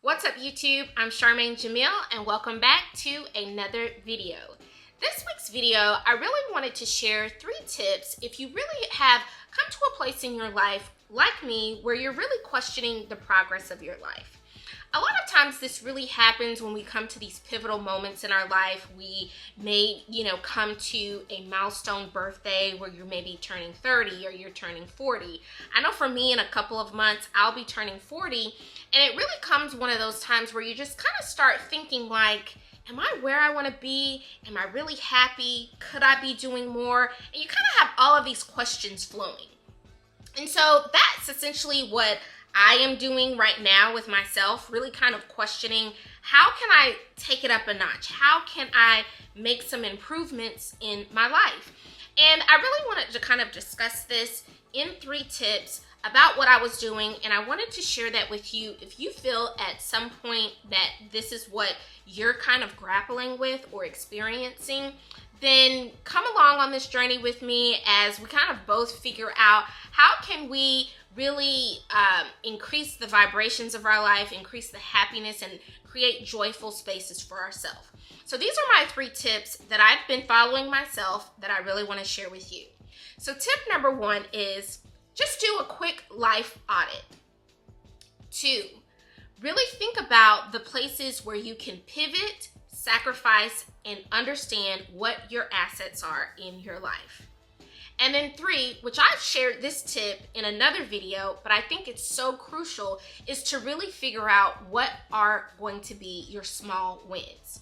What's up YouTube? I'm Charmaine Jamil and welcome back to another video. This week's video, I really wanted to share 3 tips if you really have come to a place in your life like me where you're really questioning the progress of your life. A lot of times this really happens when we come to these pivotal moments in our life. We may, come to a milestone birthday where you're maybe turning 30 or you're turning 40. I know for me in a couple of months, I'll be turning 40. And it really comes one of those times where you just kind of start thinking like, am I where I want to be? Am I really happy? Could I be doing more? And you kind of have all of these questions flowing. And so that's essentially what I am doing right now with myself, really kind of questioning, how can I take it up a notch? How can I make some improvements in my life? And I really wanted to kind of discuss this in 3 tips about what I was doing, and I wanted to share that with you. If you feel at some point that this is what you're kind of grappling with or experiencing, then come along on this journey with me as we kind of both figure out how can we really increase the vibrations of our life, increase the happiness, and create joyful spaces for ourselves. So these are my 3 tips that I've been following myself that I really want to share with you. So tip number 1 is just do a quick life audit. 2, really think about the places where you can pivot, sacrifice, and understand what your assets are in your life. And then 3, which I've shared this tip in another video, but I think it's so crucial, is to really figure out what are going to be your small wins.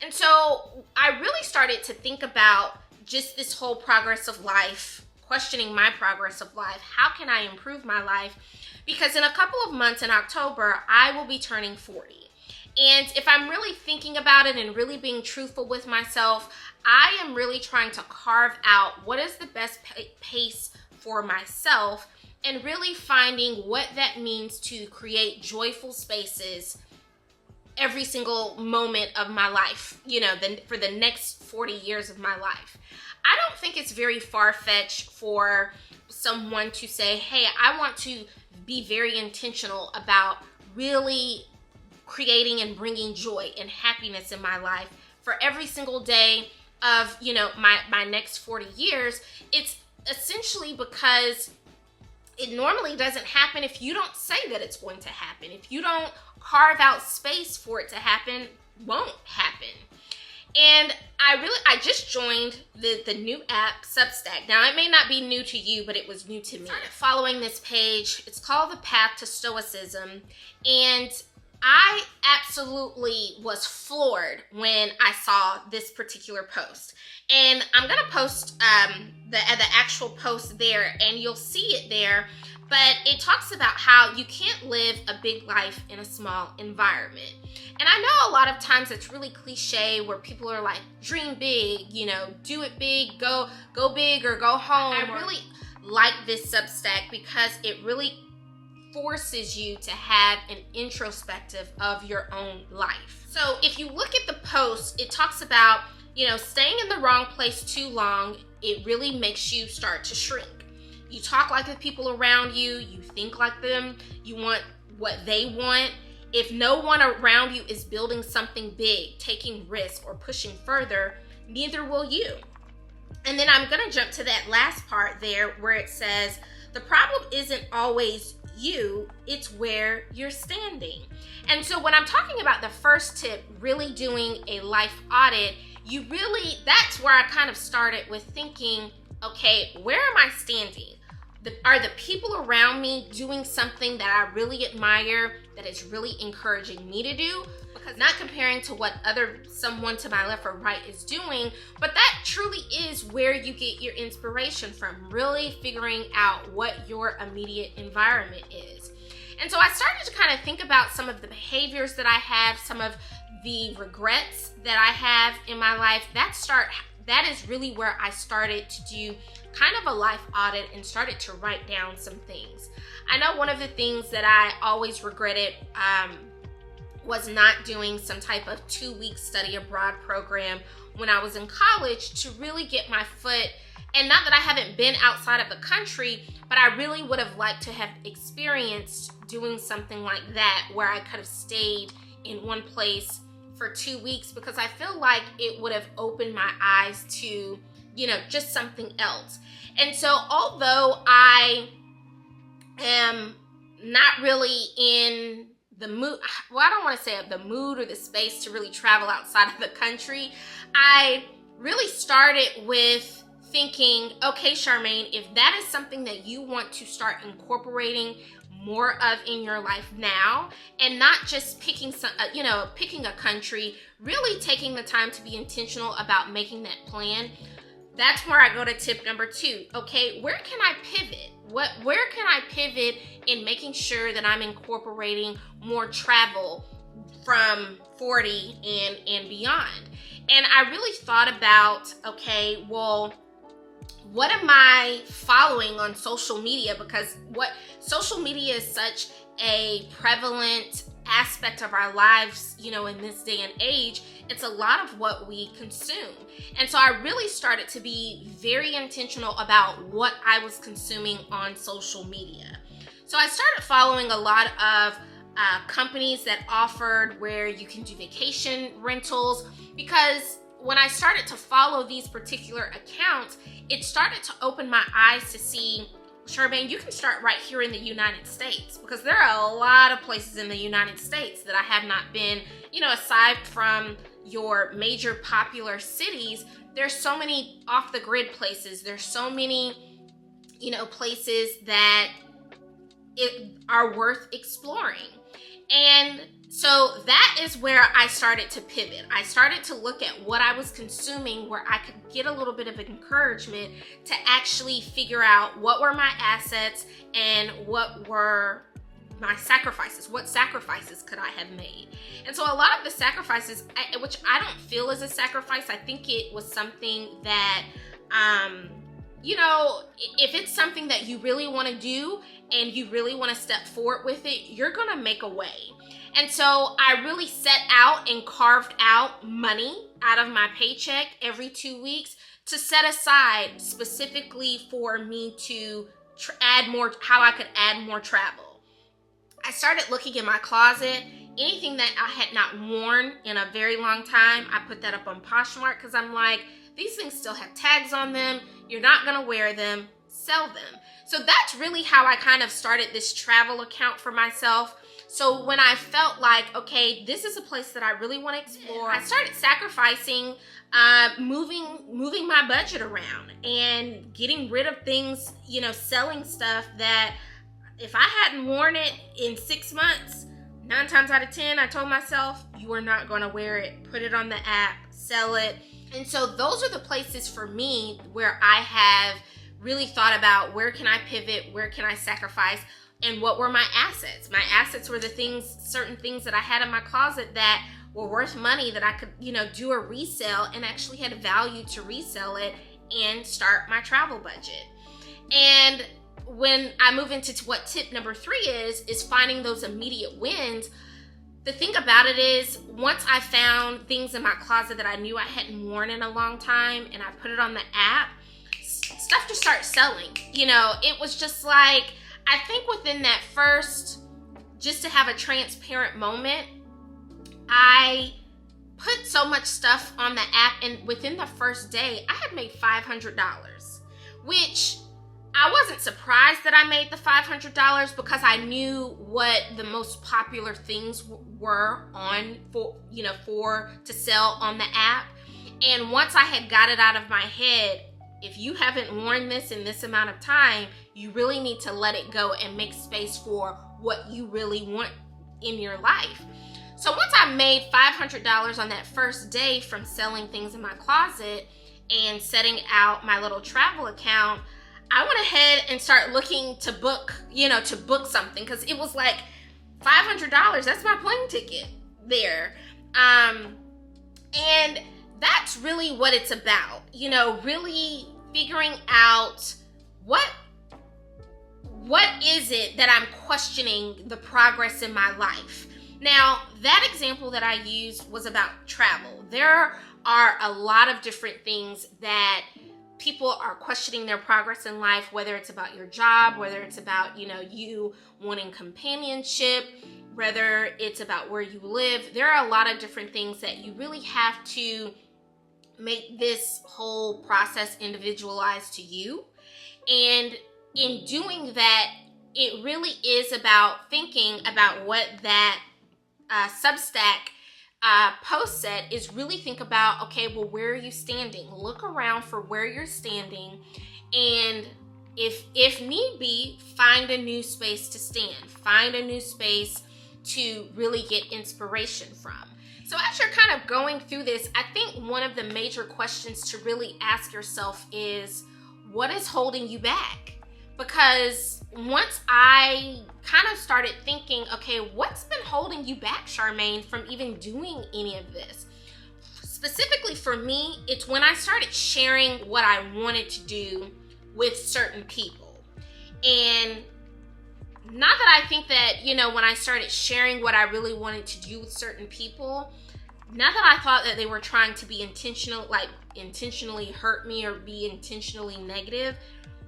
And so I really started to think about just this whole progress of life, questioning my progress of life. How can I improve my life? Because in a couple of months in October, I will be turning 40. And if I'm really thinking about it and really being truthful with myself, I am really trying to carve out what is the best pace for myself and really finding what that means to create joyful spaces every single moment of my life, for the next 40 years of my life. I don't think it's very far-fetched for someone to say, hey, I want to be very intentional about really creating and bringing joy and happiness in my life for every single day of, my next 40 years. It's essentially because it normally doesn't happen if you don't say that it's going to happen. If you don't carve out space for it to happen, it won't happen. And I just joined the new app, Substack. Now, it may not be new to you, but it was new to me. I started following this page. It's called The Path to Stoicism. And I absolutely was floored when I saw this particular post. And I'm going to post the actual post there, and you'll see it there. But it talks about how you can't live a big life in a small environment. And I know a lot of times it's really cliche where people are like, dream big, do it big, go big or go home. I really like this Substack because it really forces you to have an introspective of your own life. So if you look at the post, it talks about, staying in the wrong place too long, it really makes you start to shrink. You talk like the people around you, you think like them, you want what they want. If no one around you is building something big, taking risks, or pushing further, neither will you. And then I'm gonna jump to that last part there where it says, the problem isn't always you, it's where you're standing. And so when I'm talking about the first tip, really doing a life audit, that's where I kind of started with thinking, okay, where am I standing? Are the people around me doing something that I really admire, that is really encouraging me to do? Because not comparing to what someone to my left or right is doing, but that truly is where you get your inspiration from, really figuring out what your immediate environment is. And so I started to kind of think about some of the behaviors that I have, some of the regrets that I have in my life. That is really where I started to do kind of a life audit and started to write down some things. I know one of the things that I always regretted was not doing some type of 2-week study abroad program when I was in college to really get my foot And not that I haven't been outside of the country, but I really would have liked to have experienced doing something like that, where I could have stayed in one place for 2 weeks, because I feel like it would have opened my eyes to, just something else. And so although I am not really in the mood, well, I don't want to say the mood or the space to really travel outside of the country, I really started with thinking, okay, Charmaine, if that is something that you want to start incorporating more of in your life now, and not just picking a country, really taking the time to be intentional about making that plan, that's where I go to tip number 2. Okay, where can I pivot? Where can I pivot in making sure that I'm incorporating more travel from 40 and beyond? And I really thought about, okay, well, what am I following on social media? Because social media is such a prevalent aspect of our lives, in this day and age. It's a lot of what we consume. And so I really started to be very intentional about what I was consuming on social media. So I started following a lot of companies that offered where you can do vacation rentals, because when I started to follow these particular accounts, it started to open my eyes to see, Charmaine, you can start right here in the United States, because there are a lot of places in the United States that I have not been, aside from your major popular cities. There's so many off the grid places. There's so many, places that are worth exploring. And so that is where I started to pivot. I started to look at what I was consuming, where I could get a little bit of encouragement to actually figure out what were my assets and what were my sacrifices. What sacrifices could I have made? And so a lot of the sacrifices, which I don't feel as a sacrifice, I think it was something that, if it's something that you really want to do and you really want to step forward with it, you're going to make a way. And so I really set out and carved out money out of my paycheck every 2 weeks to set aside specifically for me to how I could add more travel. I started looking in my closet. Anything that I had not worn in a very long time, I put that up on Poshmark, because I'm like, these things still have tags on them. You're not going to wear them. Sell them. So that's really how I kind of started this travel account for myself. So when I felt like, okay, this is a place that I really want to explore, I started sacrificing, moving my budget around and getting rid of things, selling stuff that if I hadn't worn it in 6 months, 9 times out of 10, I told myself, you are not going to wear it. Put it on the app, sell it. And so those are the places for me where I have really thought about, where can I pivot, where can I sacrifice, and what were my assets. My assets were certain things that I had in my closet that were worth money, that I could, do a resale and actually had value to resell it and start my travel budget. And when I move into what tip number 3 is finding those immediate wins. The thing about it is, once I found things in my closet that I knew I hadn't worn in a long time and I put it on the app, stuff just started selling. It was just like, I think within that first, just to have a transparent moment, I put so much stuff on the app, and within the first day, I had made $500, which I wasn't surprised that I made the $500, because I knew what the most popular things were to sell on the app. And once I had got it out of my head, if you haven't worn this in this amount of time, you really need to let it go and make space for what you really want in your life. So once I made $500 on that first day from selling things in my closet and setting out my little travel account, I went ahead and started looking to book something, because it was like $500. That's my plane ticket there. And that's really what it's about, really figuring out what is it that I'm questioning the progress in my life. Now, that example that I used was about travel. There are a lot of different things that people are questioning their progress in life, whether it's about your job, whether it's about, you wanting companionship, whether it's about where you live. There are a lot of different things that you really have to make this whole process individualized to you. And in doing that, it really is about thinking about what that Substack post said, is really think about, okay, well, where are you standing? Look around for where you're standing, and if need be, find a new space to stand, find a new space to really get inspiration from. So as you're kind of going through this, I think one of the major questions to really ask yourself is, what is holding you back? Because once I kind of started thinking, okay, what's been holding you back, Charmaine, from even doing any of this? Specifically for me, it's when I started sharing what I wanted to do with certain people. And not that I think that, when I started sharing what I really wanted to do with certain people, not that I thought that they were trying to be intentionally hurt me or be intentionally negative.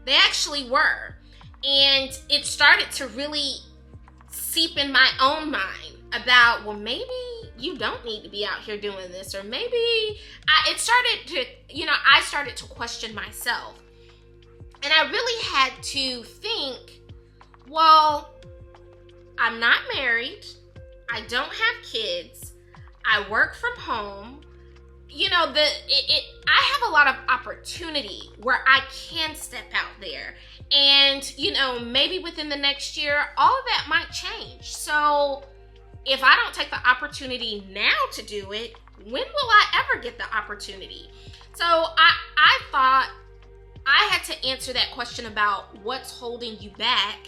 They actually were. And it started to really seep in my own mind about, well, maybe you don't need to be out here doing this, or maybe I started to question myself. And I really had to think, well, I'm not married, I don't have kids, I work from home. I have a lot of opportunity where I can step out there. And, maybe within the next year, all of that might change. So if I don't take the opportunity now to do it, when will I ever get the opportunity? So I thought I had to answer that question about what's holding you back.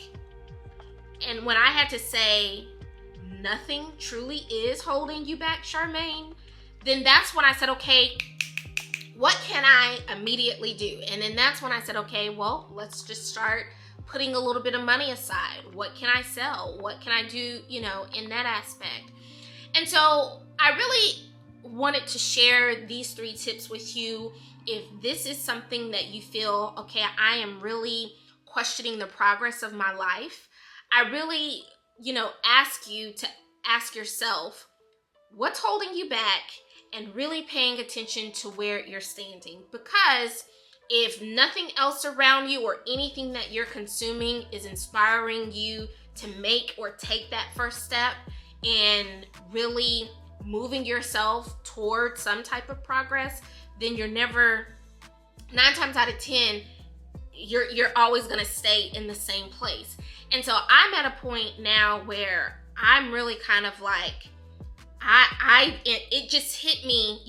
And when I had to say nothing truly is holding you back, Charmaine, then that's when I said, okay, what can I immediately do? And then that's when I said, okay, well, let's just start putting a little bit of money aside. What can I sell? What can I do, in that aspect? And so I really wanted to share these 3 tips with you. If this is something that you feel, okay, I am really questioning the progress of my life, I really, ask you to ask yourself, what's holding you back? And really paying attention to where you're standing. Because if nothing else around you or anything that you're consuming is inspiring you to make or take that first step and really moving yourself toward some type of progress, then you're never, 9 times out of 10, you're always gonna stay in the same place. And so I'm at a point now where I'm really kind of like, it just hit me,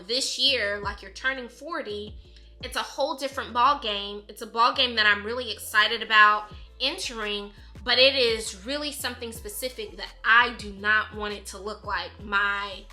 this year, like you're turning 40, it's a whole different ball game. It's a ball game that I'm really excited about entering, but it is really something specific that I do not want it to look like my,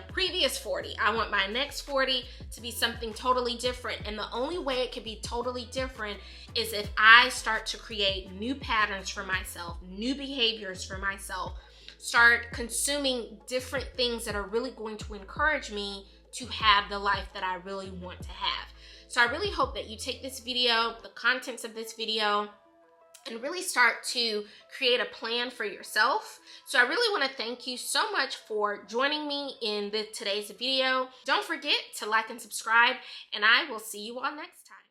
previous 40. I want my next 40 to be something totally different. And the only way it could be totally different is if I start to create new patterns for myself, new behaviors for myself, start consuming different things that are really going to encourage me to have the life that I really want to have. So I really hope that you take this video, the contents of this video, and really start to create a plan for yourself. So I really want to thank you so much for joining me in today's video. Don't forget to like and subscribe, and I will see you all next time.